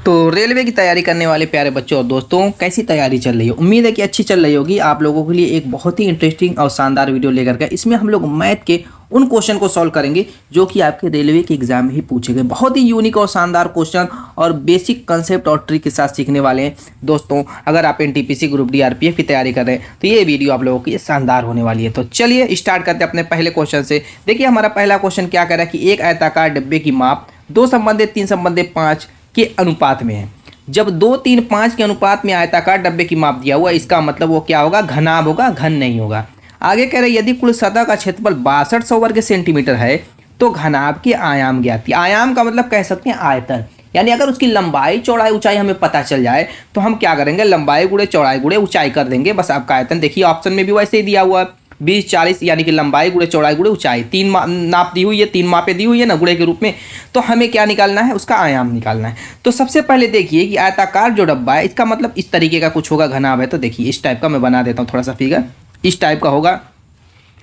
तो रेलवे की तैयारी करने वाले प्यारे बच्चों और दोस्तों, कैसी तैयारी चल रही है? उम्मीद है कि अच्छी चल रही होगी। आप लोगों के लिए एक बहुत ही इंटरेस्टिंग और शानदार वीडियो लेकर के इसमें हम लोग मैथ के उन क्वेश्चन को सॉल्व करेंगे जो कि आपके रेलवे के एग्जाम में ही पूछे गए। बहुत ही यूनिक और शानदार क्वेश्चन और बेसिक कंसेप्ट और ट्रिक के साथ सीखने वाले हैं दोस्तों। अगर आप एनटीपीसी ग्रुप डी आरपीएफ की तैयारी कर रहे हैं तो ये वीडियो आप लोगों की शानदार होने वाली है। तो चलिए स्टार्ट करते हैं अपने पहले क्वेश्चन से। देखिए हमारा पहला क्वेश्चन क्या कह रहा है कि एक आयताकार डिब्बे की माप 2 संबंधित 3 संबंधित 5 के अनुपात में है। जब 2, 3, 5 के अनुपात में आयताकार डब्बे की माप दिया हुआ, इसका मतलब वो क्या होगा? घनाभ होगा, घन नहीं होगा। आगे कह रहे यदि कुल सतह का क्षेत्रफल 6200 वर्ग सेंटीमीटर है तो घनाभ के आयाम ज्ञात कीजिए। आयाम का मतलब कह सकते हैं आयतन, यानी अगर उसकी लंबाई चौड़ाई ऊंचाई हमें पता चल जाए तो हम क्या करेंगे? लंबाई गुणे चौड़ाई गुणे ऊंचाई कर देंगे, बस आपका आयतन। देखिए ऑप्शन में भी वैसे ही दिया हुआ है 20, 40, यानी कि लंबाई गुणे चौड़ाई गुणे ऊंचाई। 3 नाप दी हुई है, 3 मापें दी हुई है ना गुणे के रूप में। तो हमें क्या निकालना है? उसका आयाम निकालना है। तो सबसे पहले देखिए कि आयताकार जो डब्बा है इसका मतलब इस तरीके का कुछ होगा, घनाभ है। तो देखिए इस टाइप का मैं बना देता हूँ थोड़ा सा फिगर। इस टाइप का होगा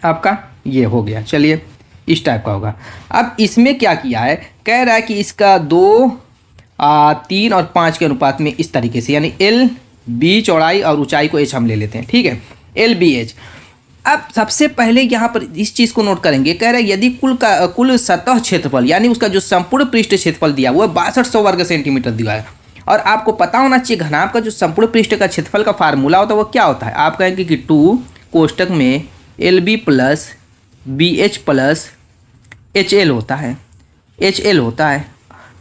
आपका, ये हो गया। चलिए इस टाइप का होगा। अब इसमें क्या किया है? कह रहा है कि इसका 2, 3 और 5 के अनुपात में इस तरीके से, यानी एल बी चौड़ाई और ऊंचाई को एच हम ले लेते हैं, ठीक है, एल बी एच। अब सबसे पहले यहाँ पर इस चीज़ को नोट करेंगे। कह रहे हैं यदि कुल सतह क्षेत्रफल, यानी उसका जो संपूर्ण पृष्ठ क्षेत्रफल दिया हुआ है 6200 वर्ग सेंटीमीटर दिया है। और आपको पता होना चाहिए घनाभ का जो संपूर्ण पृष्ठ का क्षेत्रफल का फार्मूला होता है वो क्या होता है? आप कहेंगे कि 2 कोष्टक में L B plus B H plus H L होता है, एच एल होता है,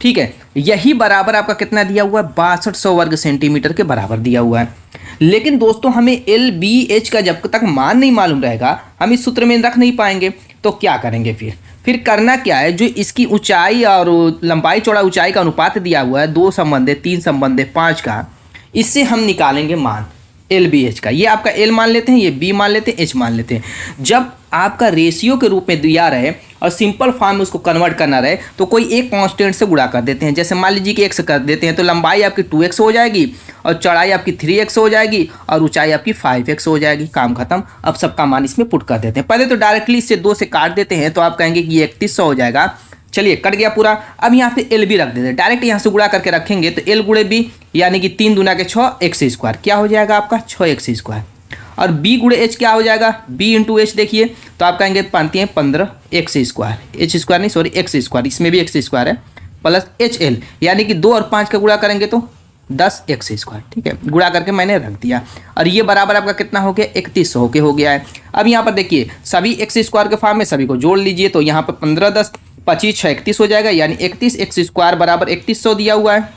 ठीक है। यही बराबर आपका कितना दिया हुआ है? 6200 वर्ग सेंटीमीटर के बराबर दिया हुआ है। लेकिन दोस्तों हमें एल बी एच का जब तक मान नहीं मालूम रहेगा हम इस सूत्र में रख नहीं पाएंगे। तो क्या करेंगे फिर करना क्या है? जो इसकी ऊंचाई और लंबाई चौड़ा ऊंचाई का अनुपात दिया हुआ है 2 संबंधित 3 संबंधित 5 का, इससे हम निकालेंगे मान एल बी एच का। ये आपका एल मान लेते हैं, ये बी मान लेते हैं, एच मान लेते हैं। जब आपका रेशियो के रूप में दिया रहे और सिंपल फॉर्म में उसको कन्वर्ट करना रहे तो कोई एक कांस्टेंट से गुणा कर देते हैं। जैसे मान लीजिए कि एक्स कर देते हैं तो लंबाई आपकी 2x हो जाएगी और चौड़ाई आपकी 3x हो जाएगी और ऊंचाई आपकी 5x हो जाएगी। काम खत्म। अब सबका मान इसमें पुट कर देते हैं। पहले तो डायरेक्टली इससे 2 से काट देते हैं तो आप कहेंगे कि ये 3100 हो जाएगा। चलिए कट गया पूरा। अब यहाँ पे एल बी रख देते हैं, डायरेक्ट यहाँ से गुणा करके रखेंगे तो एल गुणे बी, यानी कि 3 दूना के 6 एक्स स्क्वायर, क्या हो जाएगा आपका? 6 एक्स स्क्वायर। और बी गुणे एच क्या हो जाएगा? बी इंटू एच देखिए तो आप कहेंगे पानती हैं 15 एक्स स्क्वायर, एच स्क्वायर नहीं सॉरी एक्स स्क्वायर, इसमें भी एक्स स्क्वायर है, प्लस एच एल, यानी कि 2 और 5 का गुणा करेंगे तो 10 एक्स स्क्वायर, ठीक है। गुणा करके मैंने रख दिया और ये बराबर आपका कितना हो गया? 3100 के हो गया है। अब यहाँ पर देखिए सभी एक्स स्क्वायर के फॉर्म में सभी को जोड़ लीजिए तो यहाँ पर 15, 10, 25, 6, 31 हो जाएगा, यानी 31 एक्स स्क्वायर बराबर 3100 दिया हुआ है,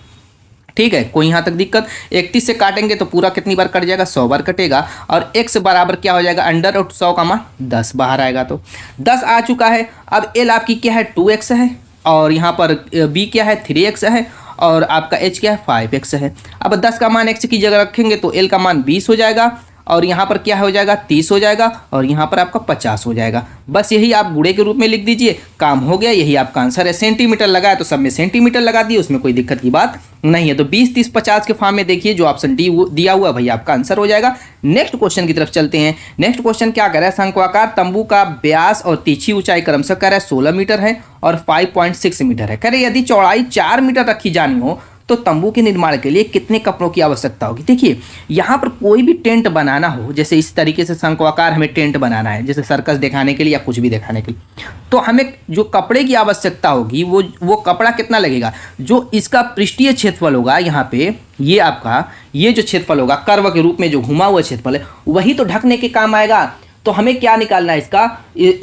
ठीक है। कोई यहाँ तक दिक्कत? 31 से काटेंगे तो पूरा कितनी बार कट जाएगा? 100 बार कटेगा। और x बराबर क्या हो जाएगा? अंडर रूट 100 का मान 10 बाहर आएगा तो 10 आ चुका है। अब l आपकी क्या है? 2x है और यहाँ पर b क्या है? 3x है और आपका h क्या है? 5x है। अब 10 का मान x की जगह रखेंगे तो l का मान 20 हो जाएगा और यहाँ पर क्या हो जाएगा? 30 हो जाएगा और यहाँ पर आपका 50 हो जाएगा। बस यही आप गुणे के रूप में लिख दीजिए, काम हो गया। यही आपका आंसर है। सेंटीमीटर लगाया तो सब में सेंटीमीटर लगा दिए, उसमें कोई दिक्कत की बात नहीं है। तो 20, 30, 50 के फॉर्म में देखिए जो ऑप्शन डी दिया हुआ भाई आपका आंसर हो जाएगा। नेक्स्ट क्वेश्चन की तरफ चलते हैं। नेक्स्ट क्वेश्चन क्या कर रहा है? शंक्वाकार तंबू का व्यास और तिरछी ऊंचाई क्रमशः कह रहा है 16 मीटर है और 5.6 मीटर है। कह रहे यदि चौड़ाई 4 मीटर रखी जानी हो तो तंबू के निर्माण के लिए कितने कपड़ों की आवश्यकता होगी? देखिए यहाँ पर कोई भी टेंट बनाना हो, जैसे इस तरीके से शंक्वाकार हमें टेंट बनाना है, जैसे सर्कस दिखाने के लिए या कुछ भी दिखाने के लिए, तो हमें जो कपड़े की आवश्यकता होगी वो कपड़ा कितना लगेगा? जो इसका पृष्ठीय क्षेत्रफल होगा यहाँ पे, ये आपका ये जो क्षेत्रफल होगा कर्व के रूप में जो घुमा हुआ क्षेत्रफल है वही तो ढकने के काम आएगा। तो हमें क्या निकालना है? इसका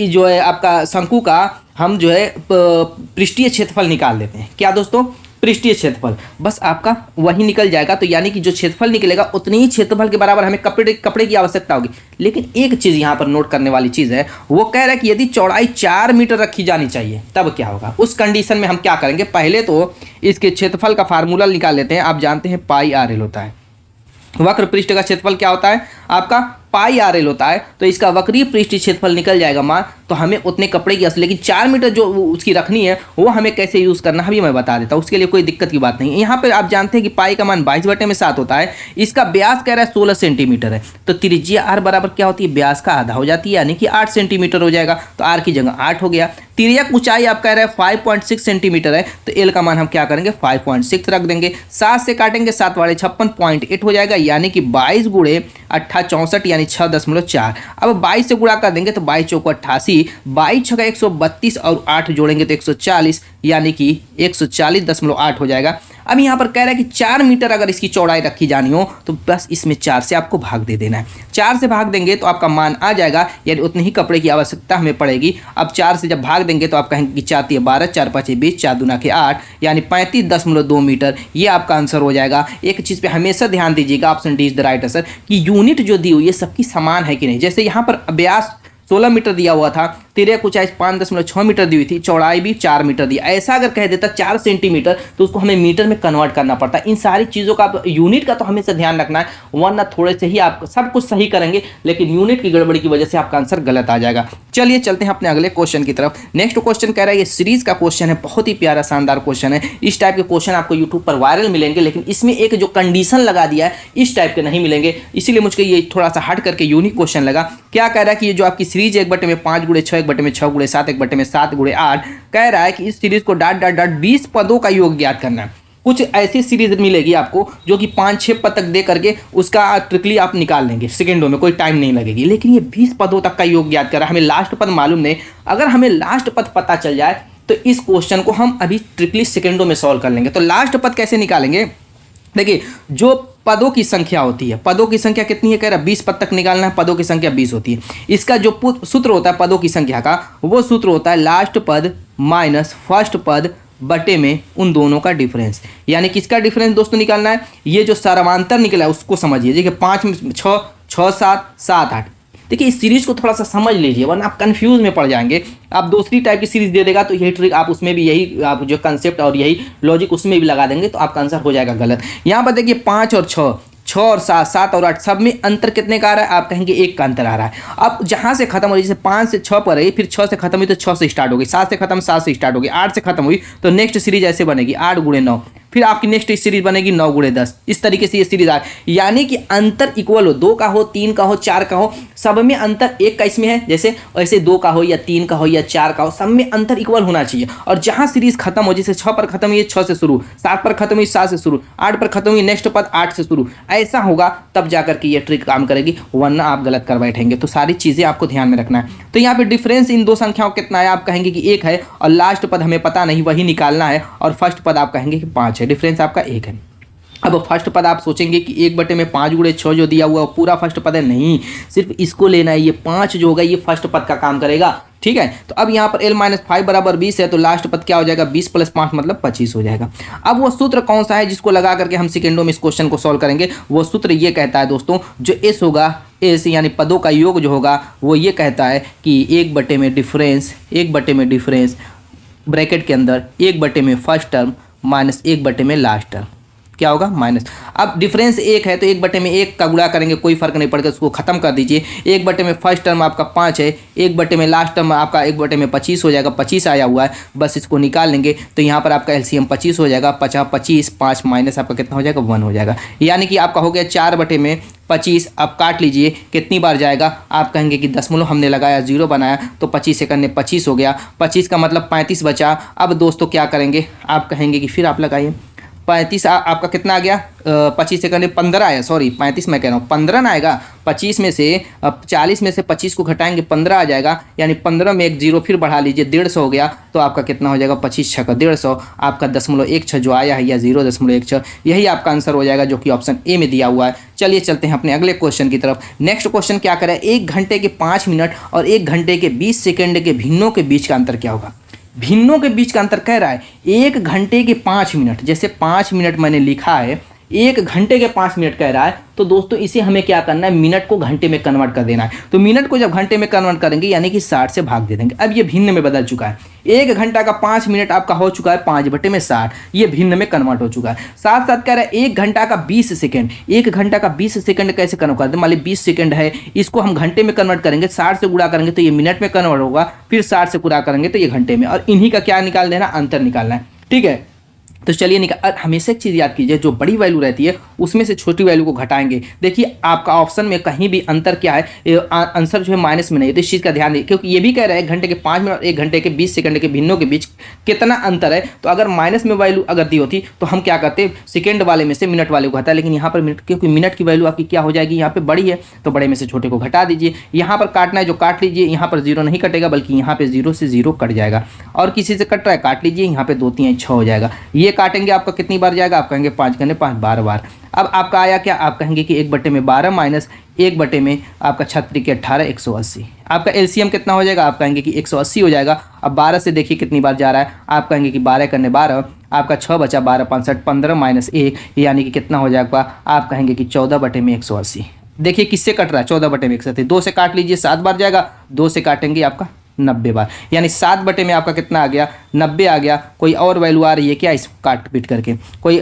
जो है आपका शंकु का हम जो है पृष्ठीय क्षेत्रफल निकाल लेते हैं। क्या दोस्तों? पृष्ठीय क्षेत्रफल। बस आपका वही निकल जाएगा। तो यानी कि जो क्षेत्रफल निकलेगा उतनी ही क्षेत्रफल के बराबर हमें कपड़े की आवश्यकता होगी। लेकिन एक चीज़ यहाँ पर नोट करने वाली चीज़ है, वो कह रहा है कि यदि चौड़ाई 4 मीटर रखी जानी चाहिए तब क्या होगा? उस कंडीशन में हम क्या करेंगे? पहले तो इसके क्षेत्रफल का फार्मूला निकाल लेते हैं। आप जानते हैं पाई आर एल होता है। वक्र पृष्ठ का क्षेत्रफल क्या होता है? आपका पाई आर एल होता है। तो इसका वक्रीय पृष्ठीय क्षेत्रफल निकल जाएगा मान तो हमें उतने कपड़े की लेकिन 4 मीटर जो उसकी रखनी है वो हमें कैसे यूज़ करना है अभी मैं बता देता हूँ, उसके लिए कोई दिक्कत की बात नहीं है। यहाँ पर आप जानते हैं कि पाई का मान 22/7 होता है, इसका व्यास कह रहा है 16 सेंटीमीटर है, तो त्रिज्या आर बराबर क्या होती है, व्यास का आधा हो जाती है, यानी कि 8 सेंटीमीटर हो जाएगा, तो आर की जगह 8 हो गया। तिर्यक ऊंचाई आप कह रहे हैं 5.6 सेंटीमीटर है, तो एल का मान हम क्या करेंगे 5.6 रख देंगे। 7 से काटेंगे 7 वाले 56.8 हो जाएगा, यानी कि 22 गुणे 8 64 यानी 6.4। अब 22 से गुणा कर देंगे तो 22 चौको 88, 22 छक्का 132 और 8 जोड़ेंगे तो 140 यानी कि 140.8 हो जाएगा। अब यहाँ पर कह रहा है कि 4 मीटर अगर इसकी चौड़ाई रखी जानी हो तो बस इसमें 4 से आपको भाग दे देना है। 4 से भाग देंगे तो आपका मान आ जाएगा, यानी उतने ही कपड़े की आवश्यकता हमें पड़ेगी। अब 4 से जब भाग देंगे तो आप कहेंगे कि 4 × 12 4 × 5 = 20 4 दूना के 8 यानी 35.2 मीटर, ये आपका आंसर हो जाएगा। एक चीज़ पे हमेशा ध्यान दीजिएगा, option D is the right answer, कि यूनिट जो दी हुई है सबकी समान है कि नहीं। जैसे यहाँ पर व्यास 16 मीटर दिया हुआ था, तिर्यक ऊंचाई 5.6 मीटर दी हुई थी, चौड़ाई भी 4 मीटर दी। ऐसा अगर कह देता 4 सेंटीमीटर तो उसको हमें मीटर में कन्वर्ट करना पड़ता है। इन सारी चीज़ों का यूनिट का तो हमेशा ध्यान रखना है, वरना थोड़े से ही आप सब कुछ सही करेंगे लेकिन यूनिट की गड़बड़ी की वजह से आपका आंसर गलत आ जाएगा। चलिए चलते हैं अपने अगले क्वेश्चन की तरफ। नेक्स्ट क्वेश्चन कह रहा है, ये सीरीज का क्वेश्चन है, बहुत ही प्यारा शानदार क्वेश्चन है। इस टाइप के क्वेश्चन आपको यूट्यूब पर वायरल मिलेंगे, लेकिन इसमें एक जो कंडीशन लगा दिया है इस टाइप के नहीं मिलेंगे, इसीलिए मुझे ये थोड़ा सा हट करके यूनिक क्वेश्चन लगा। क्या कह रहा है कि ये जो आपकी सीरीज 1/5 × 6 1/6 × 7 1/7 × 8 कह रहा है कि इस series co dot dot dot 20 पदों का योग ज्ञात करना है। कुछ ऐसी सीरीज मिलेगी आपको जो कि 5-6 पद तक दे करके उसका ट्रिकली आप निकाल लेंगे सेकंडों में, कोई टाइम नहीं लगेगी। लेकिन ये 20 पदों तक का योग ज्ञात कर रहा है, हमें लास्ट पद मालूम नहीं। अगर हमें लास्ट पद पता चल जाए तो इस क्वेश्चन को हम अभी ट्रिकली सेकंडों में सॉल्व कर लेंगे। तो लास्ट पद कैसे निकालेंगे, देखिए जो पदों की संख्या होती है, पदों की संख्या कितनी है, कह रहा है 20 पद तक निकालना है, पदों की संख्या 20 होती है। इसका जो सूत्र होता है पदों की संख्या का, वो सूत्र होता है लास्ट पद माइनस फर्स्ट पद बटे में उन दोनों का डिफरेंस। यानी किसका डिफरेंस दोस्तों निकालना है, ये जो सर्वांतर निकला है उसको समझिए। देखिए 5 में 6 6 7 7 8। देखिए इस सीरीज को थोड़ा सा समझ लीजिए, वरना आप कंफ्यूज में पड़ जाएंगे। आप दूसरी टाइप की सीरीज दे देगा तो यही ट्रिक आप उसमें भी यही आप जो कंसेप्ट और यही लॉजिक उसमें भी लगा देंगे तो आपका आंसर हो जाएगा गलत। यहाँ पर देखिए 5 और 6 6 और 7 7 और 8 सब में अंतर कितने का आ रहा है, आप कहेंगे 1 का अंतर आ रहा है। अब जहाँ से खत्म हो, जैसे 5 से 6 पर रही, फिर 6 से खत्म हुई तो 6 से स्टार्ट होगी, 7 से खत्म 7 से स्टार्ट होगी, 8 से खत्म हुई तो नेक्स्ट सीरीज ऐसे बनेगी 8 × 9, फिर आपकी नेक्स्ट सीरीज बनेगी 9 × 10। इस तरीके से ये सीरीज आ, यानी कि अंतर इक्वल हो, 2 का हो 3 का हो 4 का हो, सब में अंतर 1 का इसमें है, जैसे ऐसे 2 का हो या 3 का हो या 4 का हो, सब में अंतर इक्वल होना चाहिए। और जहां सीरीज खत्म हो, जैसे 6 पर खत्म हुई 6 से शुरू, 7 पर खत्म हुई 7 से शुरू, 8 पर खत्म हुई नेक्स्ट पद 8 से शुरू, ऐसा होगा तब जाकर के ये ट्रिक काम करेगी, वरना आप गलत कर बैठेंगे। तो सारी चीजें आपको ध्यान में रखना है। तो यहाँ पे डिफरेंस इन दो संख्याओं कितना है, आप कहेंगे कि 1 है, और लास्ट पद हमें पता नहीं वही निकालना है, और फर्स्ट पद आप कहेंगे कि 5 है, डिफरेंस आपका 1 है। अब फर्स्ट पद आप सोचेंगे कि 1/5 × 6 जो दिया हुआ है पूरा फर्स्ट पद है, नहीं, सिर्फ इसको लेना है। ये 5 जो होगा ये फर्स्ट पद का काम करेगा, ठीक है। तो अब यहाँ पर l - 5 = 20 है, तो लास्ट पद क्या हो जाएगा, 20 + 5 मतलब 25 हो जाएगा। अब वो सूत्र कौन सा है जिसको लगा करके हम सेकेंडों में इस क्वेश्चन को सॉल्व करेंगे, वो सूत्र ये कहता है दोस्तों, जो एस होगा, एस यानी पदों का योग जो होगा वो ये कहता है कि 1/में डिफरेंस ब्रैकेट के अंदर 1/में फर्स्ट टर्म माइनस 1/में लास्ट टर्म, क्या होगा माइनस। अब डिफरेंस 1 है तो 1/1 का गुणा करेंगे, कोई फर्क नहीं पड़ेगा, उसको खत्म कर दीजिए। 1/में फर्स्ट टर्म आपका 5 है, 1/में लास्ट टर्म आपका 1/में 25 हो जाएगा, 25 आया हुआ है, बस इसको निकाल लेंगे। तो यहाँ पर आपका एलसीएम 25 हो जाएगा, 25 5 माइनस आपका कितना हो जाएगा 1 हो जाएगा, यानी कि आपका हो गया 4/25। अब काट लीजिए कितनी बार जाएगा, आप कहेंगे कि दशमलव हमने लगाया 0 बनाया तो 25 से करने 25 हो गया, 25 का मतलब 35 बचा। अब दोस्तों क्या करेंगे, आप कहेंगे कि फिर आप लगाइए 35 आपका कितना आ गया, 25 से करने 15 आया, सॉरी 35 मैं कह रहा हूँ 15 ना आएगा। 25 में से 40 में से 25 को घटाएंगे 15 आ जाएगा, यानी 15 में एक 0 फिर बढ़ा लीजिए 150 हो गया। तो आपका कितना हो जाएगा 25 × 6 = 150, आपका 0.16 जो आया है या 0.16, यही आपका आंसर हो जाएगा जो कि ऑप्शन ए में दिया हुआ है। चलिए चलते हैं अपने अगले क्वेश्चन की तरफ। नेक्स्ट क्वेश्चन क्या करें, 1 घंटे के 5 मिनट और 1 घंटे के 20 सेकेंड के भिन्नों के बीच का अंतर क्या होगा। भिन्नों के बीच का अंतर कह रहा है 1 घंटे के 5 मिनट, जैसे 5 मिनट मैंने लिखा है, 1 घंटे के 5 मिनट कह रहा है, तो दोस्तों इसे हमें क्या करना है, मिनट को घंटे में कन्वर्ट कर देना है। तो मिनट को जब घंटे में कन्वर्ट करेंगे यानी कि 60 से भाग दे देंगे। अब ये भिन्न में बदल चुका है, 1 घंटा का 5 मिनट आपका हो चुका है 5/60, ये भिन्न में कन्वर्ट हो चुका है। साथ साथ कह रहा है 1 घंटा का 20 सेकंड, 1 घंटा का 20 सेकंड कैसे कन्वर्ट करते हैं, मान ली 20 सेकंड है, इसको हम घंटे में कन्वर्ट करेंगे, 60 से गुणा करेंगे तो ये मिनट में कन्वर्ट होगा, फिर 60 से गुणा करेंगे तो ये घंटे में, और इन्हीं का क्या निकाल देना, अंतर निकालना है। ठीक है, तो चलिए निकाल। हमेशा एक चीज़ याद कीजिए, जो बड़ी वैल्यू रहती है उसमें से छोटी वैल्यू को घटाएंगे। देखिए आपका ऑप्शन में कहीं भी अंतर क्या है, आंसर जो है माइनस में नहीं है, तो इस चीज़ का ध्यान दीजिए, क्योंकि ये भी कह रहा है 1 घंटे के 5 मिनट और 1 घंटे के 20 सेकंड के भिन्नों के बीच कितना अंतर है। तो अगर माइनस में वैल्यू अगर दी होती तो हम क्या करते, सेकेंड वाले में से मिनट वाले को घटाए, लेकिन यहाँ पर मिनट, क्योंकि मिनट की वैल्यू आपकी क्या हो जाएगी, यहाँ पर बड़ी है तो बड़े में से छोटे को घटा दीजिए। यहाँ पर काटना है जो काट लीजिए, यहाँ पर 0 नहीं कटेगा बल्कि यहाँ पे 0 से 0 कट जाएगा, और किसी से कट रहा है काट लीजिए, यहाँ पे 2 3 6 हो जाएगा। ये काटेंगे आपका कितनी बार जाएगा, आप कहेंगे 5 घंटे 5 12 बार। अब आपका आया क्या, आप कहेंगे कि 1/12 माइनस 1/में आपका 36 18 180, आपका एलसीएम कितना हो जाएगा, आप कहेंगे कि 180 हो जाएगा। अब 12 से देखिए कितनी बार जा रहा है, आप कहेंगे कि 12 करने 12, आपका 6 बचा 12 65 15 माइनस 1 यानी कि कितना हो जाएगा, आप कहेंगे कि 14/180। देखिए किससे कट रहा है, 14/180, 2 से काट लीजिए 7 बार जाएगा, 2 से काटेंगे आपका 90 बार, यानी 7 में आपका कितना आ गया, 90 आ गया। कोई और वैल्यू आ रही है क्या, इसको काट पीट करके कोई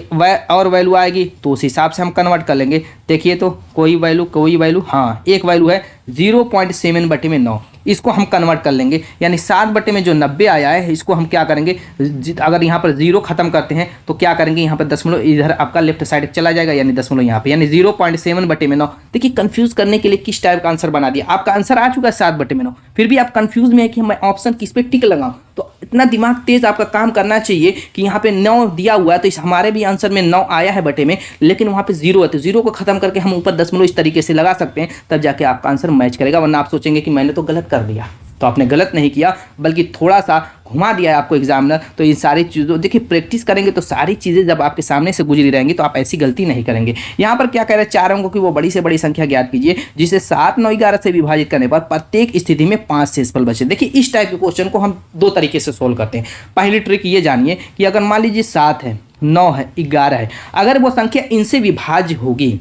और वैल्यू आएगी तो उस हिसाब से हम कन्वर्ट कर लेंगे। देखिए तो कोई वैल्यू, हाँ एक वैल्यू है 0.7/9, इसको हम कन्वर्ट कर लेंगे, यानी 7 में जो 90 आया है इसको हम क्या करेंगे, अगर यहाँ पर 0 खत्म करते हैं तो क्या करेंगे, यहाँ पर दशमलव इधर आपका लेफ्ट साइड चला जाएगा, यानी दशमलव यहाँ पे, यानी 0.7/9। देखिए कंफ्यूज करने के लिए किस टाइप का आंसर बना दिया, आपका आंसर आ चुका है 7/9, फिर भी आप कंफ्यूज में है कि मैं ऑप्शन किस पे टिक लगाऊं। तो इतना दिमाग तेज आपका काम करना चाहिए कि यहाँ पे 9 दिया हुआ है, तो इस हमारे भी आंसर में 9 आया है बटे में, लेकिन वहाँ पे 0 है, तो 0 को खत्म करके हम ऊपर दशमलव इस तरीके से लगा सकते हैं, तब जाके आपका आंसर मैच करेगा। वरना आप सोचेंगे कि मैंने तो गलत कर दिया, तो आपने गलत नहीं किया बल्कि थोड़ा सा घुमा दिया है आपको एग्जामिनर। तो इन सारी चीज़ों, देखिए प्रैक्टिस करेंगे तो सारी चीज़ें जब आपके सामने से गुजरी रहेंगी तो आप ऐसी गलती नहीं करेंगे। यहाँ पर क्या कह रहे हैं, 4 अंकों की वो बड़ी से बड़ी संख्या ज्ञात कीजिए जिसे 7 9 11 से विभाजित करने पर प्रत्येक स्थिति में 5 शेषफल बचे। देखिए इस टाइप के क्वेश्चन को हम 2 तरीके से सोल्व करते हैं। पहली ट्रिक ये जानिए कि अगर मान लीजिए 7 है, 9 है, 11 है, अगर वो संख्या इनसे विभाज्य होगी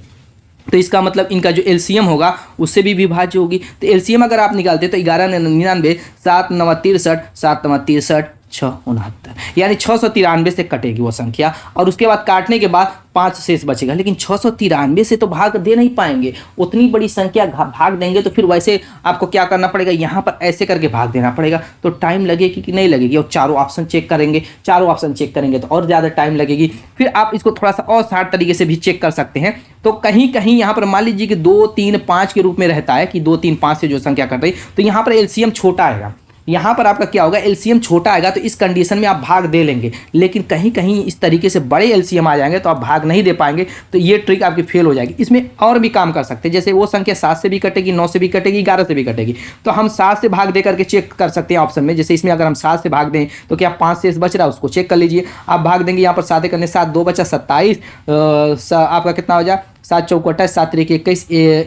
तो इसका मतलब इनका जो एलसीएम होगा उससे भी विभाज्य होगी। तो एलसीएम अगर आप निकालते तो 11 99, 7 9 63, 7 9 63, 6 69, यानी 693 से कटेगी वो संख्या, और उसके बाद काटने के बाद 5 शेष बचेगा। लेकिन 693 से तो भाग दे नहीं पाएंगे, उतनी बड़ी संख्या भाग देंगे तो फिर वैसे आपको क्या करना पड़ेगा, यहाँ पर ऐसे करके भाग देना पड़ेगा, तो टाइम लगेगी कि नहीं लगेगी। और चारों ऑप्शन चेक करेंगे तो और ज़्यादा टाइम लगेगी। फिर आप इसको थोड़ा सा और शार्ट तरीके से भी चेक कर सकते हैं। तो कहीं कहीं यहाँ पर मान लीजिए कि 2 3 5 के रूप में रहता है कि 2 3 5 से जो संख्या कट रही, तो यहाँ पर एलसीएम छोटा आएगा, यहाँ पर आपका क्या होगा, एलसीएम छोटा आएगा, तो इस कंडीशन में आप भाग दे लेंगे। लेकिन कहीं कहीं इस तरीके से बड़े एलसीएम आ जाएंगे तो आप भाग नहीं दे पाएंगे, तो ये ट्रिक आपकी फेल हो जाएगी। इसमें और भी काम कर सकते हैं, जैसे वो संख्या 7 से भी कटेगी, 9 से भी कटेगी, 11 से भी कटेगी, तो हम 7 से भाग दे करके चेक कर सकते हैं ऑप्शन में। जैसे इसमें अगर हम 7 से भाग दें तो क्या 5 शेष बच रहा है, उसको चेक कर लीजिए। आप भाग देंगे यहाँ पर 7 करने 7, 2 बचा 27, आपका कितना हो जाए 7 चौक 28, 7 3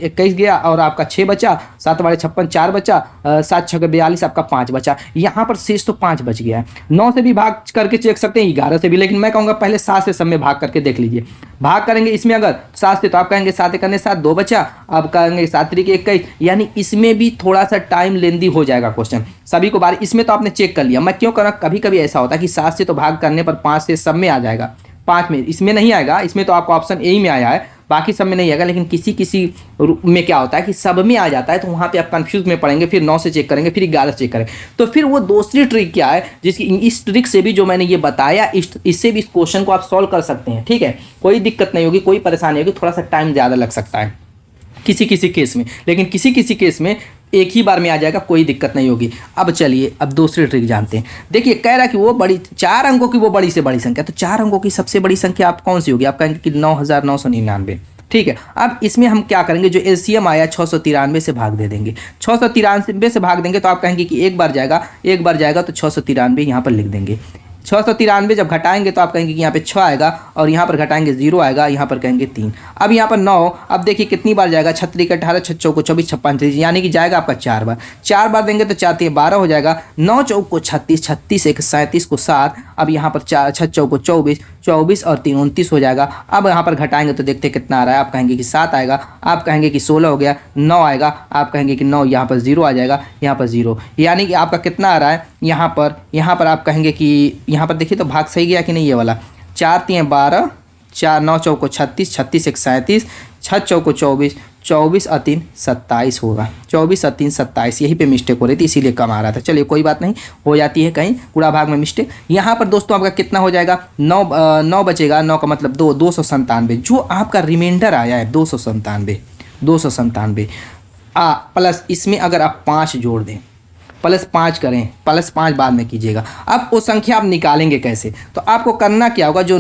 21 गया, और आपका 6 बचा, 7 बारह 56 4 बचा, 7 6 42 आपका 5 बचा। यहाँ पर शेष तो 5 बच गया है। 9 से भी भाग करके चेक सकते हैं, 11 से भी, लेकिन मैं कहूँगा पहले 7 से सब में भाग करके देख लीजिए। भाग करेंगे इसमें अगर 7 से तो आप कहेंगे 7 करने 7, 2 बचा, आप कहेंगे 7 3 21, यानी इसमें भी थोड़ा सा टाइम लेंदी हो जाएगा क्वेश्चन सभी को बार। इसमें तो आपने चेक कर लिया, मैं क्यों करा, कभी कभी ऐसा होता है कि 7 से तो भाग करने पर 5 से सब में आ जाएगा, 5 में इसमें नहीं आएगा, इसमें तो आपको ऑप्शन ए में आया है, बाकी सब में नहीं आएगा। लेकिन किसी में क्या होता है कि सब में आ जाता है, तो वहाँ पे आप कंफ्यूज में पड़ेंगे, फिर 9 से चेक करेंगे, फिर 11 से चेक करेंगे। तो फिर वो दूसरी ट्रिक क्या है, जिसकी इस ट्रिक से भी जो मैंने ये बताया, इससे भी इस क्वेश्चन को आप सॉल्व कर सकते हैं। ठीक है, कोई दिक्कत नहीं होगी, कोई परेशानी होगी, थोड़ा सा टाइम ज़्यादा लग सकता है किसी केस में, लेकिन किसी केस में एक ही बार में आ जाएगा, कोई दिक्कत नहीं होगी। अब चलिए अब दूसरी ट्रिक जानते हैं। देखिए कह रहा है कि वो बड़ी 4 अंकों की वो बड़ी से बड़ी संख्या, तो 4 अंकों की सबसे बड़ी संख्या आप कौन सी होगी, आप कहेंगे कि 9999। ठीक है, अब इसमें हम क्या करेंगे, जो एलसीएम आया 693 से भाग दे देंगे। 693 से भाग देंगे तो आप कहेंगे कि एक बार जाएगा तो 693 यहाँ पर लिख देंगे। 693 जब घटाएंगे तो आप कहेंगे कि यहाँ पे 6 आएगा, और यहाँ पर घटाएंगे 0 आएगा, यहाँ पर कहेंगे 3। अब यहाँ पर 9, अब देखिए कितनी बार जाएगा, 36 18, 6 चौको 24, 56 30, यानी कि जाएगा आपका 4 बार देंगे तो 4 3 12 हो जाएगा, 9 चौको 36, 36 1 37 को 7, अब यहाँ पर 4 6 चौको 24, 24 और 3 29 हो जाएगा। अब यहाँ पर घटाएंगे तो देखते कितना आ रहा है। आप कहेंगे कि 7 आएगा, आप कहेंगे कि 16 हो गया, 9 आएगा, आप कहेंगे कि 9, यहाँ पर 0 आ जाएगा, यहाँ पर 0, यानी कि आपका कितना आ रहा है यहाँ पर आप कहेंगे कि यहाँ पर देखिए तो भाग सही गया कि नहीं, ये वाला 4 3 12, 4 9 चौको 36, 36 1 37, 6 चौको 24, 24 और 3 27 होगा, 24 और 3 27, यहीं पे मिस्टेक हो रही थी इसीलिए कम आ रहा था। चलिए कोई बात नहीं, हो जाती है कहीं पूरा भाग में मिस्टेक। यहाँ पर दोस्तों आपका कितना हो जाएगा, 9 बचेगा, 9 का मतलब 297, जो आपका रिमाइंडर आया है 297 प्लस इसमें अगर आप 5 जोड़ दें, +5 करें, +5 बाद में कीजिएगा। अब वो संख्या आप निकालेंगे कैसे, तो आपको करना क्या होगा, जो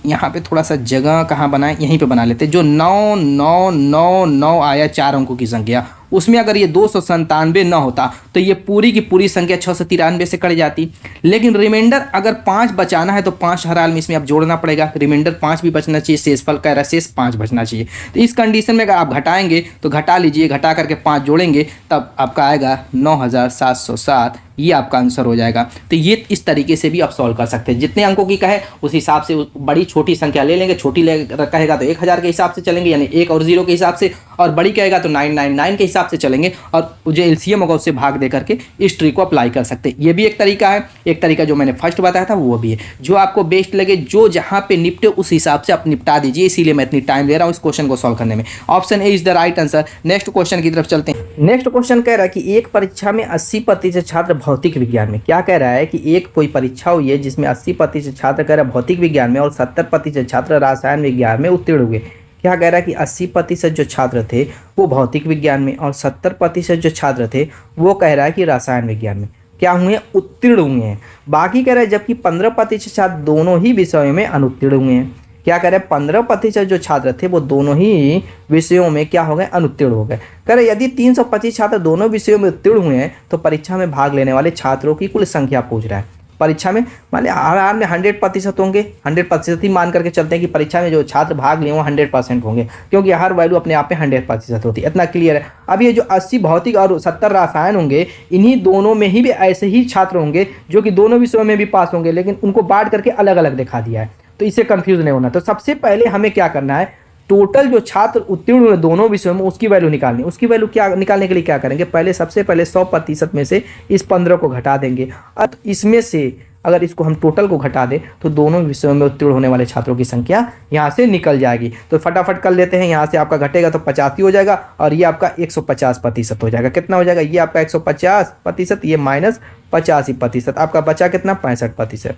यहाँ पे थोड़ा सा जगह कहाँ बनाए, यहीं पे बना लेते, जो 9 9 9 9 आया 4 अंकों की संख्या, उसमें अगर ये 297 न होता तो ये पूरी की पूरी संख्या 693 से कट जाती। लेकिन रिमाइंडर अगर 5 बचाना है तो 5 हर हाल में इसमें आप जोड़ना पड़ेगा, रिमाइंडर 5 भी बचना चाहिए, शेषफल कह रहा है शेष 5 बचना चाहिए। तो इस कंडीशन में अगर आप घटाएंगे तो घटा लीजिए, घटा करके 5 जोड़ेंगे तब आपका आएगा 9707, ये आपका आंसर हो जाएगा। तो ये इस तरीके से भी आप सॉल्व कर सकते हैं, जितने अंकों की कहे उस हिसाब से बड़ी छोटी संख्या ले लेंगे, छोटी कहेगा तो 1000 के हिसाब से चलेंगे, यानी 1 और 0 के हिसाब से, और बड़ी कहेगा तो 999 के हिसाब से चलेंगे, और जो एलसीएम होगा उससे भाग दे करके इस ट्रिक को अप्लाई कर सकते हैं। ये भी एक तरीका है। एक तरीका जो मैंने फर्स्ट बताया था वो भी है, जो आपको बेस्ट लगे, जो जहाँ पे निपटे उस हिसाब से आप निपटा दीजिए, इसीलिए मैं इतनी टाइम ले रहा हूँ इस क्वेश्चन को सॉल्व करने में। Option A is the right answer. Next question की तरफ चलते हैं। नेक्स्ट क्वेश्चन कह रहा है कि एक परीक्षा में 80% छात्र भौतिक विज्ञान में, क्या कह रहा है कि एक कोई परीक्षा हुई है जिसमें 80% छात्र कह रहा है भौतिक विज्ञान में और 70% छात्र रसायन विज्ञान में उत्तीर्ण हुए। क्या कह रहा है कि 80% जो छात्र थे वो भौतिक विज्ञान में और 70% जो छात्र थे वो कह रहा है कि रसायन विज्ञान में क्या हुए हैं, उत्तीर्ण हुए हैं। बाकी कह रहा है जबकि 15% छात्र दोनों ही विषयों में अनुत्तीर्ण हुए हैं। क्या कह रहे हैं, 15% जो छात्र थे वो दोनों ही विषयों में क्या हो गए, अनुत्तीर्ण हो गए। कह रहे यदि 325 छात्र दोनों विषयों में उत्तीर्ण हुए हैं तो परीक्षा में भाग लेने वाले छात्रों की कुल संख्या पूछ रहा है। परीक्षा में मान लिया हर हाल में 100% होंगे, 100% ही मान करके चलते हैं कि परीक्षा में जो छात्र भाग लिए वो 100% होंगे, क्योंकि हर वैल्यू अपने आप में 100% होती है। इतना क्लियर है। अब ये जो 80 भौतिक और 70 रसायन होंगे, इन्हीं दोनों में ही भी ऐसे ही छात्र होंगे जो कि दोनों विषयों में भी पास होंगे, लेकिन उनको बांट करके अलग अलग दिखा दिया है, तो इससे कंफ्यूज नहीं होना। तो सबसे पहले हमें क्या करना है, टोटल जो छात्र उत्तीर्ण हुए दोनों विषयों में उसकी वैल्यू निकालनी। उसकी वैल्यू क्या निकालने के लिए क्या करेंगे, पहले सबसे पहले 100% में से इस 15 को घटा देंगे। अब इसमें से अगर इसको हम टोटल को घटा दें तो दोनों विषयों में उत्तीर्ण होने वाले छात्रों की संख्या यहाँ से निकल जाएगी। तो फटाफट कर लेते हैं, यहाँ से आपका घटेगा तो 85 हो जाएगा और ये आपका 150% हो जाएगा। कितना हो जाएगा, ये आपका 150%, ये -85%, आपका बचा कितना, 65%।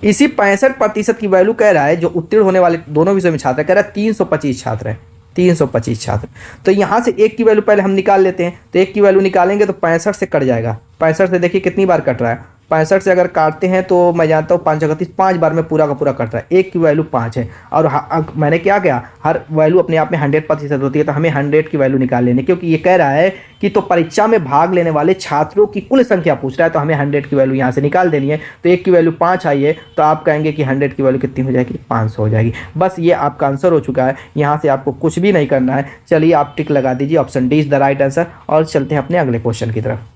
इसी 65% की वैल्यू कह रहा है जो उत्तीर्ण होने वाले दोनों विषयों में छात्र, कह रहा है 325 छात्र है, 325 छात्र। तो यहाँ से एक की वैल्यू पहले हम निकाल लेते हैं। तो एक की वैल्यू निकालेंगे तो 65 से कट जाएगा। 65 से देखिए कितनी बार कट रहा है, 65 से अगर काटते हैं तो मैं जानता हूँ 5 बार में पूरा का पूरा कट रहा है। एक की वैल्यू 5 है और मैंने क्या किया, हर वैल्यू अपने आप में 100% होती है, तो हमें 100 की वैल्यू निकाल लेनी, क्योंकि ये कह रहा है कि तो परीक्षा में भाग लेने वाले छात्रों की कुल संख्या पूछ रहा है, तो हमें 100 की वैल्यू यहाँ से निकाल देनी है। तो एक की वैल्यू 5 आई है, तो आप कहेंगे कि 100 की वैल्यू कितनी हो जाएगी, 500 हो जाएगी। बस ये आपका आंसर हो चुका है। यहाँ से आपको कुछ भी नहीं करना है। चलिए आप टिक लगा दीजिए, option D is the right answer, और चलते हैं अपने अगले क्वेश्चन की तरफ।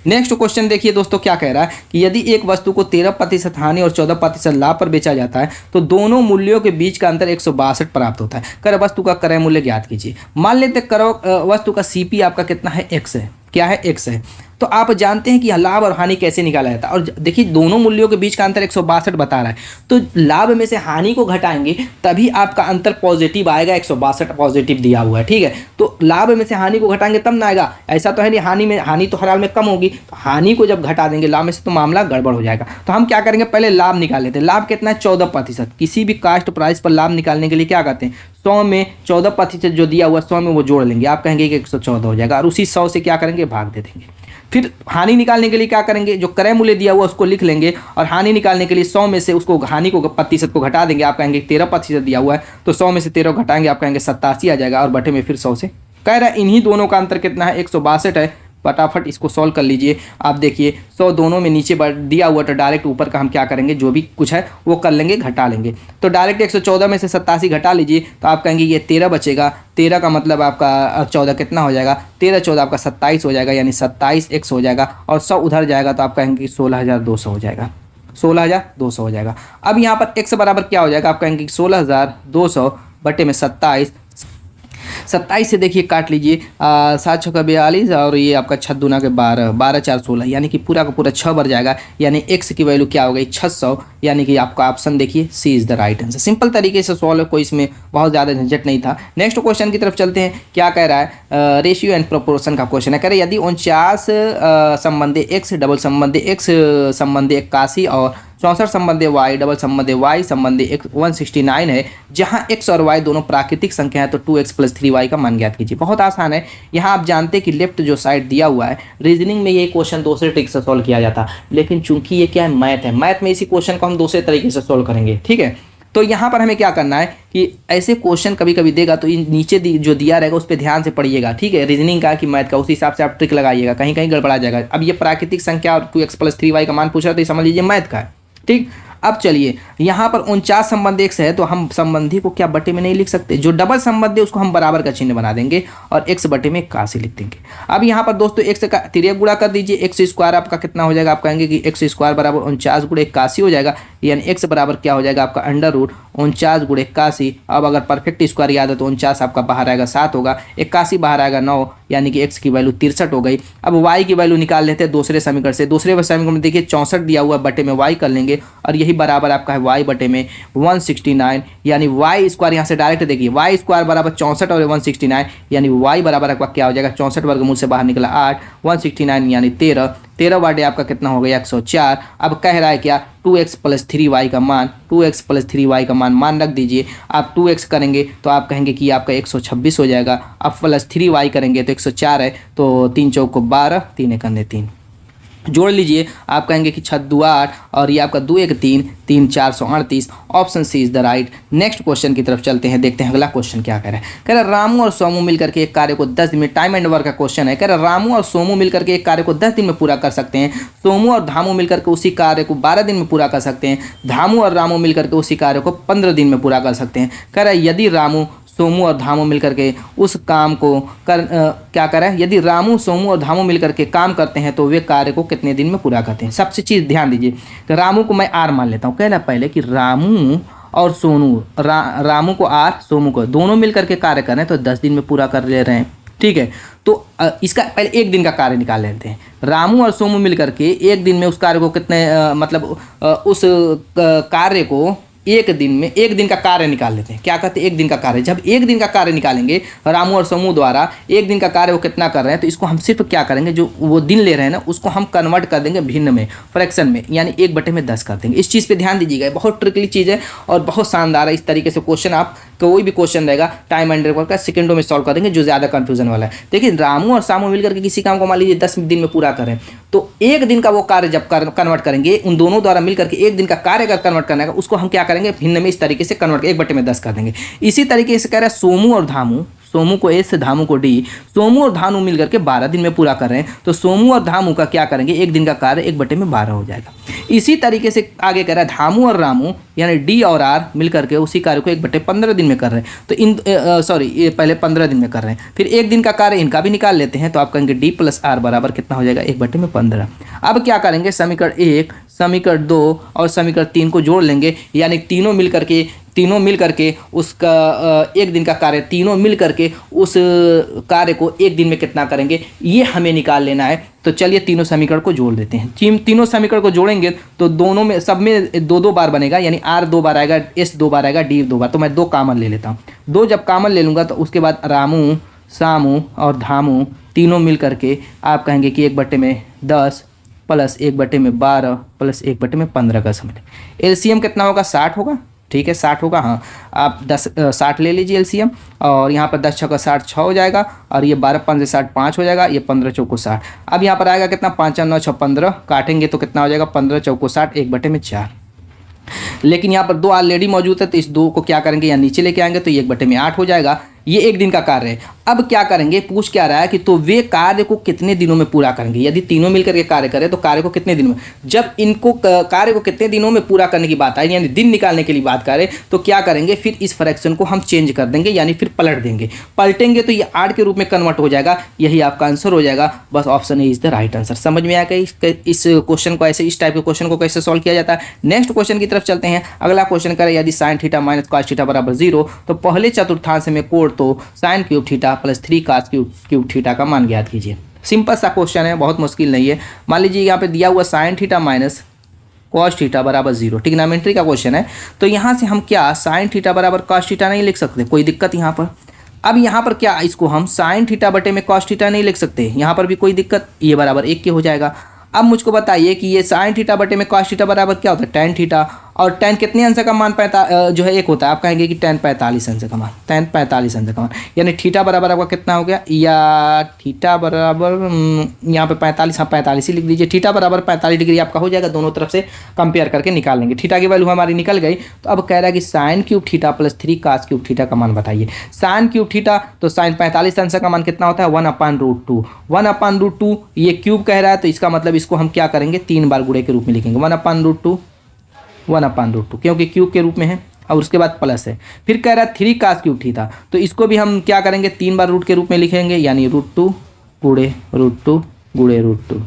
नेक्स्ट क्वेश्चन देखिए दोस्तों, क्या कह रहा है कि यदि एक वस्तु को 13% हानि और 14% लाभ पर बेचा जाता है तो दोनों मूल्यों के बीच का अंतर 162 प्राप्त होता है। कर वस्तु का क्रय मूल्य ज्ञात कीजिए। मान लेते वस्तु का सीपी आपका कितना है, x है। क्या है, x है। तो आप जानते हैं कि लाभ और हानि कैसे निकाला जाता है, और देखिए दोनों मूल्यों के बीच का अंतर 162 बता रहा है, तो लाभ में से हानि को घटाएंगे तभी आपका अंतर पॉजिटिव आएगा। 162 पॉजिटिव दिया हुआ है, ठीक है। तो लाभ में से हानि को घटाएंगे तब ना आएगा, ऐसा तो है नहीं। हानि तो हर हाल में कम होगी, तो हानि को जब घटा देंगे लाभ में से तो मामला गड़बड़ हो जाएगा। तो हम क्या करेंगे, पहले लाभ निकाल लेते हैं। लाभ कितना है, 14%। किसी भी कास्ट प्राइस पर लाभ निकालने के लिए क्या करते हैं, 100 में 14% जो दिया हुआ 100 में वो जोड़ लेंगे, आप कहेंगे कि 114 हो जाएगा, और उसी 100 से क्या करेंगे, भाग दे देंगे। फिर हानि निकालने के लिए क्या करेंगे, जो क्रय मूल्य दिया हुआ उसको लिख लेंगे, और हानि निकालने के लिए 100 में से उसको हानि को प्रतिशत को घटा देंगे। आप कहेंगे 13% दिया हुआ है, तो 100 में से 13 घटाएंगे, आप कहेंगे 87 आ जाएगा, और बटे में फिर 100 से। कह रहा है इन्हीं दोनों का अंतर कितना है, 162 है। फटाफट इसको सॉल्व कर लीजिए। आप देखिए 100 दोनों में नीचे दिया हुआ, तो डायरेक्ट ऊपर का हम क्या करेंगे, जो भी कुछ है वो कर लेंगे, घटा लेंगे। तो डायरेक्ट 114 में से 87 घटा लीजिए, तो आप कहेंगे ये 13 बचेगा। 13 का मतलब आपका 14 कितना हो जाएगा, 13 14 आपका 27 हो जाएगा, यानी 27x हो जाएगा, और 100 उधर जाएगा तो आप कहेंगे कि 16,200 हो जाएगा। 16,200 हो जाएगा। अब यहाँ पर x बराबर क्या हो जाएगा, आप कहेंगे कि 16,200 बटे में 27 से देखिए काट लीजिए 7 छक्का 42 और ये आपका 6 दूना के 12 12 4 16 यानी कि पूरा का पूरा 6 बढ़ जाएगा, यानी x की वैल्यू क्या हो गई 600, यानी कि आपका ऑप्शन देखिए C is the right answer. Simple तरीके से सॉल्व, कोई इसमें बहुत ज़्यादा झंझट नहीं था। नेक्स्ट क्वेश्चन की तरफ चलते हैं। क्या कह रहा है, रेशियो एंड प्रोपोर्शन का क्वेश्चन है। कह रहे यदि 49 संबंधी x डबल संबंधी x संबंधी 81 और 64 संबंधी y डबल संबंधी y संबंधी 169 है, जहां x और y दोनों प्राकृतिक संख्या है, तो 2x प्लस 3y का मान ज्ञात कीजिए। बहुत आसान है। यहाँ आप जानते हैं कि लेफ्ट जो साइड दिया हुआ है, रीजनिंग में ये क्वेश्चन दूसरे ट्रिक से सॉल्व किया जाता, लेकिन चूंकि ये क्या है मैथ है, मैथ में इसी क्वेश्चन को हम दूसरे तरीके से सॉल्व करेंगे। ठीक है, तो यहाँ पर हमें क्या करना है कि ऐसे क्वेश्चन कभी कभी देगा तो नीचे जो दिया रहेगा उस पर ध्यान से पढ़िएगा। ठीक है, रीजनिंग का कि मैथ का, उस हिसाब से आप ट्रिक लगाइएगा, कहीं कहीं गड़बड़ा जाएगा। अब ये प्राकृतिक संख्या और 2x प्लस 3y का मान पूछ रहा है, तो समझ लीजिए मैथ का है। ठीक, अब चलिए यहाँ पर 49 संबंध x है, तो हम संबंधी को क्या बटे में नहीं लिख सकते, जो डबल संबंध है उसको हम बराबर का चिन्ह बना देंगे और x बटे में 81 लिख देंगे। अब यहाँ पर दोस्तों x का तिरक गुणा कर दीजिए, एक्स स्क्वायर आपका कितना हो जाएगा, आप कहेंगे कि एक्स स्क्वायर बराबर 49 गुणे 81 हो जाएगा, यानी x बराबर क्या हो जाएगा आपका अंडर रूट 49 गुणे 81। अब अगर परफेक्ट स्क्वायर याद है तो 49 आपका बाहर आएगा 7 होगा, 81 बाहर आएगा 9, यानी कि x की वैल्यू 63 हो गई। अब y की वैल्यू निकाल लेते हैं दूसरे समीकरण से। दूसरे समीकरण में देखिए 64 दिया हुआ बटे में y कर लेंगे और यही बराबर आपका है y बटे में 169, यानी y स्क्वायर यहाँ से डायरेक्ट देखिए y स्क्वायर बराबर 64 और 169, यानी y बराबर आपका क्या हो जाएगा 64 वर्गमूल से बाहर निकला 8, 169 यानी 13 वाटे आपका कितना हो गया 104। अब कह रहा है क्या 2x प्लस 3y का मान, 2x प्लस 3y का मान रख दीजिए। आप 2x करेंगे तो आप कहेंगे कि आपका 126 हो जाएगा। अब प्लस 3y करेंगे तो 104 है, तो 3 चौक को 12, 3 एक 3 जोड़ लीजिए, आप कहेंगे कि 6 2 8 और ये आपका 2 1 3 3 438। Option C is the right. Next question की तरफ चलते हैं, देखते हैं अगला क्वेश्चन क्या कह रहा है। कह रहा है रामू और सोमू मिलकर के एक कार्य को 10 दिन में, टाइम एंड वर्क का क्वेश्चन है। कह रहा है रामू और सोमू मिलकर के एक कार्य को 10 दिन में पूरा कर सकते हैं, सोमू और धामू मिलकर के उसी कार्य को 12 दिन में पूरा कर सकते हैं, धामू और रामू मिलकर के उसी कार्य को 15 दिन में पूरा कर सकते हैं। कह रहा है यदि रामू सोमू और धामू मिलकर के उस काम को क्या करें, यदि रामू सोमू और धामू मिलकर के काम करते हैं तो वे कार्य को कितने दिन में पूरा करते हैं। सबसे चीज़ ध्यान दीजिए, रामू को मैं आर मान लेता हूँ। कहना पहले कि रामू और सोनू, रामू को आर, सोमू को, दोनों मिलकर के कार्य कर रहे हैं तो 10 दिन में पूरा कर ले रहे हैं। ठीक है, तो इसका पहले एक दिन का कार्य निकाल लेते हैं। रामू और सोमू मिलकर के एक दिन में उस कार्य को कितने मतलब उस कार्य को एक दिन का कार्य निकाल लेते हैं। क्या कहते हैं, एक दिन का कार्य। जब एक दिन का कार्य निकालेंगे रामू और सोमू द्वारा, एक दिन का कार्य वो कितना कर रहे हैं, तो इसको हम सिर्फ क्या करेंगे, जो वो दिन ले रहे हैं ना उसको हम कन्वर्ट कर देंगे भिन्न में, फ्रैक्शन में, यानी 1/10 कर देंगे। इस चीज़ पे ध्यान दीजिएगा, बहुत ट्रिकली चीज़ है और बहुत शानदार है। इस तरीके से क्वेश्चन आप कोई भी क्वेश्चन रहेगा टाइम एंड वर्क का सेकंडों में सॉल्व कर देंगे, जो ज़्यादा कंफ्यूजन वाला है। देखिए रामू और सामू मिलकर के किसी काम को मान लीजिए 10 दिन में पूरा करें, तो एक दिन का वो कार्य जब कन्वर्ट करेंगे, उन दोनों द्वारा मिलकर के एक दिन का कार्य अगर कन्वर्ट करना है उसको हम क्या करेंगे, भिन्न में इस तरीके से कन्वर्ट 1/10 कर देंगे। इसी तरीके से कह रहा है सोमू और धामू, सोमू को एस, धामू को डी, सोमू और धामू मिलकर के 12 दिन में पूरा कर रहे हैं, तो सोमू और धामू का क्या करेंगे, एक दिन का कार्य 1/12 हो जाएगा। इसी तरीके से आगे कह रहा है धामू और रामू यानी डी और आर मिलकर के उसी कार्य को 1/15 दिन में कर रहे हैं, तो ये पहले 15 दिन में कर रहे हैं, फिर एक दिन का कार्य इनका भी निकाल लेते हैं, तो आप कहेंगे डी प्लस आर बराबर कितना हो जाएगा 1/15। अब क्या करेंगे, समीकरण 1, समीकरण 2 और समीकरण 3 को जोड़ लेंगे, यानी तीनों मिल करके उसका एक दिन का कार्य, तीनों मिल करके उस कार्य को एक दिन में कितना करेंगे, ये हमें निकाल लेना है। तो चलिए तीनों समीकरण को जोड़ देते हैं। तीनों समीकरण को जोड़ेंगे तो दोनों में, सब में 2 बार बनेगा, यानी आर 2 बार आएगा, एस 2 बार आएगा, डी 2 बार। तो मैं 2 कॉमन ले लेता हूँ। 2 जब कॉमन ले लूँगा तो उसके बाद रामू, सामू और धामू तीनों मिल करके आप कहेंगे कि 1/10 प्लस 1/12 प्लस 1/15 का समझ। एलसीएम कितना होगा, 60 होगा। ठीक है, 60 होगा। हाँ, आप 60 ले लीजिए एलसीएम, और यहाँ पर 10 6 का 60 6 हो जाएगा, और ये 12 5 से 60 5 हो जाएगा, ये 15 चौको 60। अब यहाँ पर आएगा कितना, 5 9 6 15, काटेंगे तो कितना हो जाएगा 15 चौको 60, 1/4। लेकिन यहाँ पर 2 ऑलरेडी मौजूद है, तो इस 2 को क्या करेंगे, यहाँ नीचे लेके आएंगे तो ये 1/8 हो जाएगा। ये एक दिन का कार्य है। अब क्या करेंगे, पूछ क्या रहा है कि तो वे कार्य को कितने दिनों में पूरा करेंगे। यदि तीनों मिलकर के कार्य करें तो कार्य को कितने दिनों में, जब इनको कार्य को कितने दिनों में पूरा करने की बात आए यानी दिन निकालने के लिए बात करें तो क्या करेंगे, फिर इस फ्रैक्शन को हम चेंज कर देंगे यानी फिर पलट देंगे। पलटेंगे तो ये 8 के रूप में कन्वर्ट हो जाएगा, यही आपका आंसर हो जाएगा। बस option A is the right answer. समझ में आया इस क्वेश्चन को, ऐसे इस टाइप के क्वेश्चन को कैसे सॉल्व किया जाता है। नेक्स्ट क्वेश्चन की तरफ चलते हैं। अगला क्वेश्चन करें, यदि sine theta minus cos theta बराबर 0 तो पहले चतुर्थांश में कोण तो sine cube theta plus 3 cos cube theta का मान ज्ञात कीजिए। सिंपल सा क्वेश्चन है, बहुत मुश्किल नहीं है। मान लीजिए यहाँ पे दिया हुआ sine theta minus cos theta बराबर 0, ट्रिग्नोमेट्री का क्वेश्चन है। तो यहाँ से हम क्या साइन थीटा बराबर कॉस थीटा नहीं लिख सकते, कोई दिक्कत यहाँ पर। अब यहाँ पर क्या, इसको हम साइन थीटा बटे में कॉस थीटा नहीं लिख सकते, यहाँ पर भी कोई दिक्कत, ये बराबर 1 के हो जाएगा। अब मुझको बताइए कि ये साइन थीटा बटे में कॉस थीटा बराबर क्या होता है, टेन थीटा। और टेन कितने अंश का मान जो है 1 होता है। आप कहेंगे कि टेन 45 अंश का मान, टेन 45 अंश का मान, यानी थीटा बराबर आपका कितना हो गया, या थीटा बराबर यहाँ पे 45, हाँ 45 ही लिख दीजिए। थीटा बराबर 45 डिग्री आपका हो जाएगा, दोनों तरफ से कंपेयर करके निकाल लेंगे। थीटा की वैल्यू हमारी निकल गई। तो अब कह रहा है कि sine cube theta plus 3 cos cube theta का मान बताइए। साइन क्यूब थीटा तो साइन 45 अंश का मान कितना होता है, 1/√2। 1/√2 ये क्यूब कह रहा है तो इसका मतलब इसको हम क्या करेंगे, 3 बार गुणे के रूप में लिखेंगे। 1/√2 1/√2 क्योंकि क्यूब के रूप में है और उसके बाद प्लस है। फिर कह रहा है 3 कॉस क्यूब थीटा, तो इसको भी हम क्या करेंगे, 3 बार रूट के रूप में लिखेंगे यानी √2 गुणे √2 गुणे √2।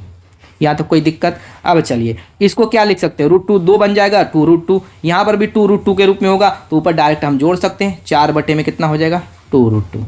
यहाँ तो कोई दिक्कत। अब चलिए इसको क्या लिख सकते हैं, √2 2 बन जाएगा, 2√2। यहाँ पर भी 2√2 के रूप में होगा तो ऊपर डायरेक्ट हम जोड़ सकते हैं। 4 बटे में कितना हो जाएगा, 2√2।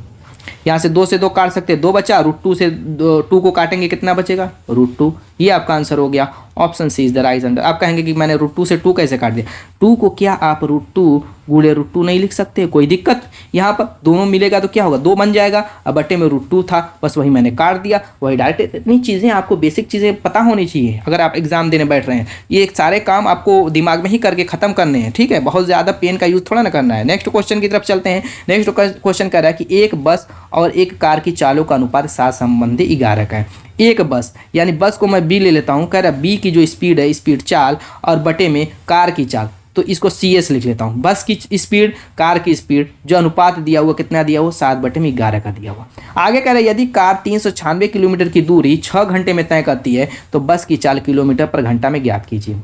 यहाँ से 2 से 2 काट सकते हैं, 2 बचा, √2 से 2 को काटेंगे कितना बचेगा, √2। ये आपका आंसर हो गया। Option C is the right answer. आप कहेंगे कि मैंने √2 से 2 कैसे काट दिया, 2 को क्या आप √2 गुणे √2 नहीं लिख सकते, कोई दिक्कत। यहाँ पर दोनों मिलेगा तो क्या होगा, 2 बन जाएगा। अब बटे में √2 था, बस वही मैंने काट दिया, वही डायरेक्ट। इतनी चीज़ें आपको बेसिक चीज़ें पता होनी चाहिए अगर आप एग्जाम देने बैठ रहे हैं। ये सारे काम आपको दिमाग में ही करके खत्म करने हैं, ठीक है। बहुत ज़्यादा पेन का यूज़ थोड़ा ना करना है। नेक्स्ट क्वेश्चन की तरफ चलते हैं। नेक्स्ट क्वेश्चन कह रहा है कि एक बस और एक कार की चालों का अनुपात 7 संबंधी 11 का है। एक बस यानी बस को मैं बी ले लेता हूँ, कह रहा है बी की जो स्पीड है, स्पीड चाल, और बटे में कार की चाल, तो इसको CS लिख लेता हूँ। बस की स्पीड, कार की स्पीड, जो अनुपात दिया हुआ कितना दिया हुआ, 7/11 का दिया हुआ। आगे कह रहे हैं यदि कार 396 किलोमीटर की दूरी 6 घंटे में तय करती है तो बस की चाल किलोमीटर पर घंटा में ज्ञात कीजिए।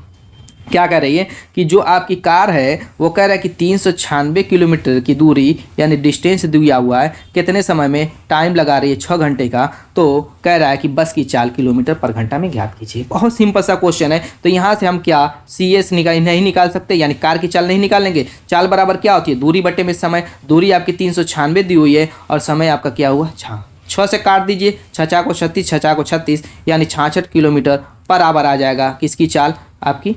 क्या कह रही है कि जो आपकी कार है वो कह रहा है कि 396 किलोमीटर की दूरी यानी डिस्टेंस दिया हुआ है, कितने समय में टाइम लगा रही है, 6 घंटे का। तो कह रहा है कि बस की चाल किलोमीटर पर घंटा में ज्ञात कीजिए। बहुत सिंपल सा क्वेश्चन है। तो यहाँ से हम क्या CS नहीं निकाल सकते, यानी कार की चाल नहीं निकालेंगे। चाल बराबर क्या होती है, दूरी बटे में समय। दूरी आपकी 396 दी हुई है और समय आपका क्या हुआ, 6 से काट दीजिए, 6 को 36, 6 को 36 यानी 66 किलोमीटर बराबर आ जाएगा किसकी चाल, आपकी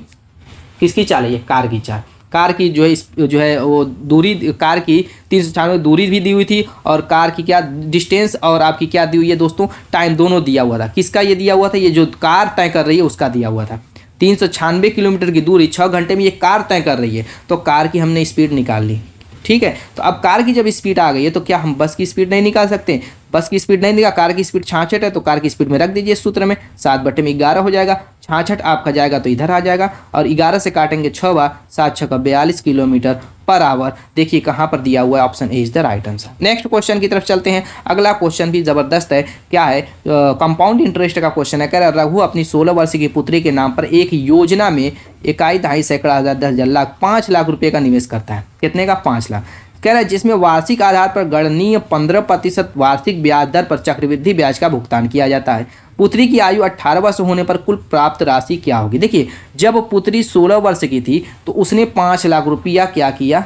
किसकी चाल है, ये कार की चाल। कार की जो है वो दूरी, कार की 396 दूरी भी दी हुई थी और कार की क्या डिस्टेंस और आपकी क्या दी हुई है दोस्तों, टाइम, दोनों दिया हुआ था। किसका ये दिया हुआ था, ये जो कार तय कर रही है उसका दिया हुआ था। 396 किलोमीटर की दूरी 6 घंटे में ये कार तय कर रही है, तो कार की हमने स्पीड निकाल ली, ठीक है। तो अब कार की जब स्पीड आ गई है तो क्या हम बस की स्पीड नहीं निकाल सकते, बस की स्पीड नहीं निकाल, कार की स्पीड 66 है तो कार की स्पीड में रख दीजिए सूत्र में, 7/11 हो जाएगा। 66 आपका जाएगा तो इधर आ जाएगा और 11 से काटेंगे 6 बार, 7 6 42 किलोमीटर पर आवर। देखिए कहाँ पर दिया हुआ है, option A is the right answer. Next question की तरफ चलते हैं। अगला क्वेश्चन भी जबरदस्त है। क्या है, कंपाउंड इंटरेस्ट का क्वेश्चन है। कह रहा है रघु अपनी 16 वर्ष की पुत्री के नाम पर एक योजना में 1 2 सैकड़ा हज़ार 10 लाख 5 लाख रुपये का निवेश करता है। कितने का, 5 लाख। कह रहा है जिसमें वार्षिक आधार पर गणनीय 15% वार्षिक ब्याज दर पर चक्रवृद्धि ब्याज का भुगतान किया जाता है। पुत्री की आयु 18 वर्ष होने पर कुल प्राप्त राशि क्या होगी। देखिए जब पुत्री 16 वर्ष की थी तो उसने 5 लाख रुपया क्या किया,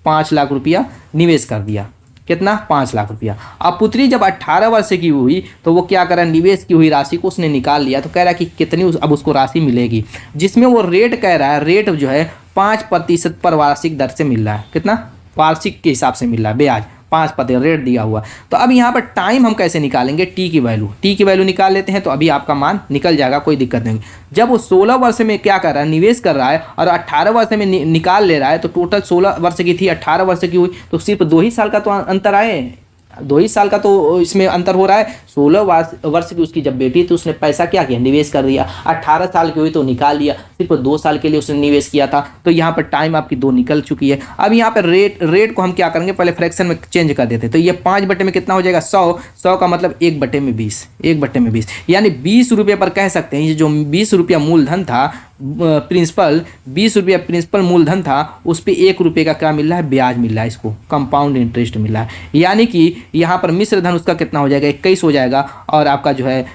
5 लाख रुपया निवेश कर दिया। कितना, 5 लाख रुपया। अब पुत्री जब 18 वर्ष की हुई तो वो क्या करा, निवेश की हुई राशि को उसने निकाल लिया। तो कह रहा है कि कितनी अब उसको राशि मिलेगी, जिसमें वो रेट कह रहा है, रेट जो है 5% पर वार्षिक दर से मिल रहा है। कितना, वार्षिक के हिसाब से मिल रहा है ब्याज, 5% रेट दिया हुआ। तो अब यहाँ पर टाइम हम कैसे निकालेंगे, टी की वैल्यू निकाल लेते हैं तो अभी आपका मान निकल जाएगा, कोई दिक्कत नहीं। जब वो 16 वर्ष में क्या कर रहा है, निवेश कर रहा है और 18 वर्ष में निकाल ले रहा है, तो टोटल 16 वर्ष की थी, 18 वर्ष की हुई, तो सिर्फ 2 ही साल का तो अंतर आए, 2 ही साल का तो इसमें अंतर हो रहा है। 16 वर्ष की उसकी जब बेटी थी, उसने पैसा क्या किया, निवेश कर दिया। 18 साल की हुई तो निकाल लिया, सिर्फ 2 साल के लिए उसने निवेश किया था। तो यहाँ पर टाइम आपकी 2 निकल चुकी है। अब यहाँ पर रेट को हम क्या करेंगे, पहले फ्रैक्शन में चेंज कर देते हैं। तो ये 5 बटे में कितना हो जाएगा, 100 का मतलब 1 बटे में 20, 1 बटे में 20, यानी 20 रुपये पर कह सकते हैं। ये जो 20 रुपया मूलधन था, प्रिंसिपल 20 रुपया प्रिंसिपल मूलधन था, उस पर 1 रुपये का क्या मिल रहा है, ब्याज मिल रहा है, इसको कंपाउंड इंटरेस्ट मिल रहा है। यानी कि यहाँ पर मिश्र धन उसका कितना हो जाएगा, 21 हो जाएगा, और आपका जो है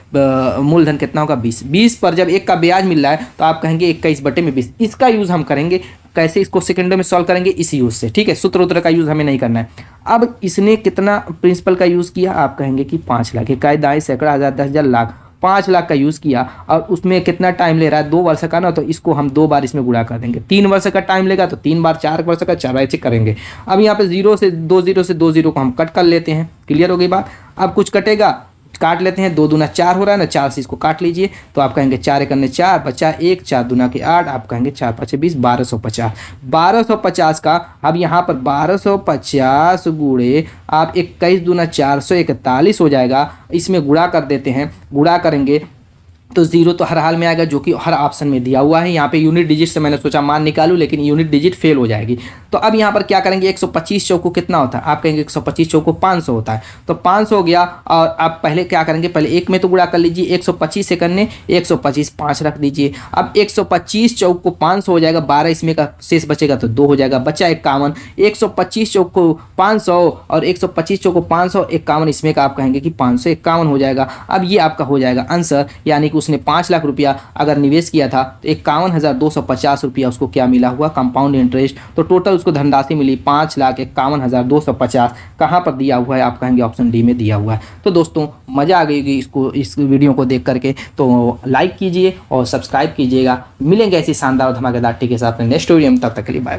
मूलधन कितना होगा, 20। 20 पर जब 1 का ब्याज मिल रहा है तो आप कहेंगे 21 बटे में 20। इसका यूज़ हम करेंगे कैसे, इसको सेकंडों में सॉल्व करेंगे इस यूज़ से, ठीक है। सूत्र उत्र का यूज़ हमें नहीं करना है। अब इसने कितना प्रिंसिपल का यूज़ किया, आप कहेंगे कि 5 लाख, इकाई, दाई, सैकड़ा, हज़ार, 10,000, लाख, 5 लाख का यूज़ किया। और उसमें कितना टाइम ले रहा है, 2 वर्ष का ना, तो इसको हम 2 बार इसमें गुणा कर देंगे। 3 वर्ष का टाइम लेगा तो 3 बार, 4 वर्ष का 4 ऐसे करेंगे। अब यहाँ पे 0 से 2 0 को हम कट कर लेते हैं। क्लियर हो गई बात। अब कुछ कटेगा, काट लेते हैं। 2 दूना 4 हो रहा है ना, 4 से इसको काट लीजिए। तो आप कहेंगे 4 1 4 बचा 1, 4 दूना के 8, आप कहेंगे 4 5 20, 1250। 1250 का अब यहाँ पर 1250 गुणे आप 21 दूना 441 हो जाएगा। इसमें गुणा कर देते हैं, गुणा करेंगे तो 0 तो हर हाल में आएगा, जो कि हर ऑप्शन में दिया हुआ है। यहाँ पे यूनिट डिजिट से मैंने सोचा मान निकालूं, लेकिन यूनिट डिजिट फेल हो जाएगी। तो अब यहाँ पर क्या करेंगे, 125 चौको कितना होता है, आप कहेंगे 125 चौको 500 होता है। तो 500 हो गया। और आप पहले क्या करेंगे, पहले 1 में तो गुणा कर लीजिए, 125 से करने 125 5 रख दीजिए। अब 125 चौक को 500 हो जाएगा, 12 इसमें का शेष बचेगा तो 2 हो जाएगा, बचा 51। 125 चौक को 500 और 125 चौक को 500, 51 इसमें का आप कहेंगे कि 551 हो जाएगा। अब ये आपका हो जाएगा आंसर, यानी कि उसने 5 लाख रुपया अगर निवेश किया था तो 51,250 रुपया उसको क्या मिला हुआ, कंपाउंड इंटरेस्ट। तो टोटल उसको धनराशि मिली 5,51,250। कहाँ पर दिया हुआ है, आप कहेंगे ऑप्शन डी में दिया हुआ है। तो दोस्तों मज़ा आ गई इसको, इस वीडियो को देख करके, तो लाइक कीजिए और सब्सक्राइब कीजिएगा। मिलेंगे ऐसी शानदार और धमाकेदार टिप के साथ नेक्स्ट वीडियो में, तब तक के लिए बाय।